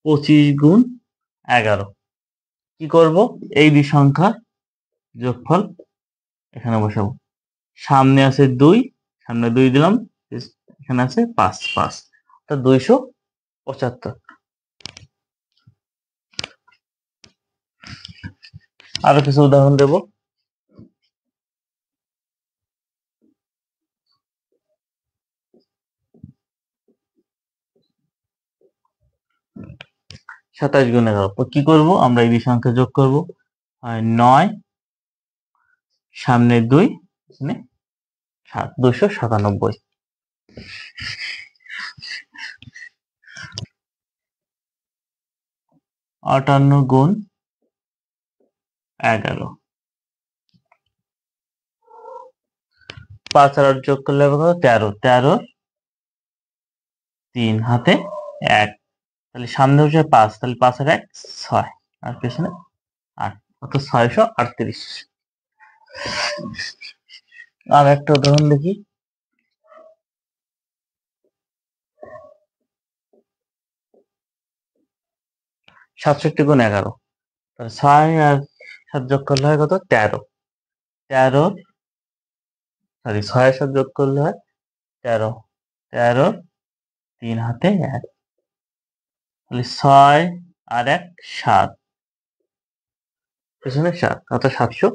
25 × 11। কি করব, এই দুই সংখ্যার যোগফল এখানে বসাবো। সামনে আছে 2, সামনে 2 দিলাম, এখানে আছে 5, 5 তো 275। আরো কিছু উদাহরণ দেব। সাতাশ গুণ 11 কি করব, আমরা এই দুই সংখ্যা যোগ করব। 9, সামনে 2, এখানে 7, 297। 58 গুণ 11। 5 আর 8 যোগ করলে হবে কত, 13। 13, 3 হাতে 1, তাহলে সামনে হচ্ছে 5, তাহলে 5 আর 1 6, আর পেছনে 8, কত 638। আর একটা উদাহরণ দেখি। 67 গুণ 11, তাহলে 6 আর 7 যোগ করলে হয় কত, 13। 13, সরি 6 আর 7 যোগ করলে হয় 13। 13, 3 হাতে 1, তাহলে 6 আর 1 7, পেছনে 7, অর্থাৎ 700।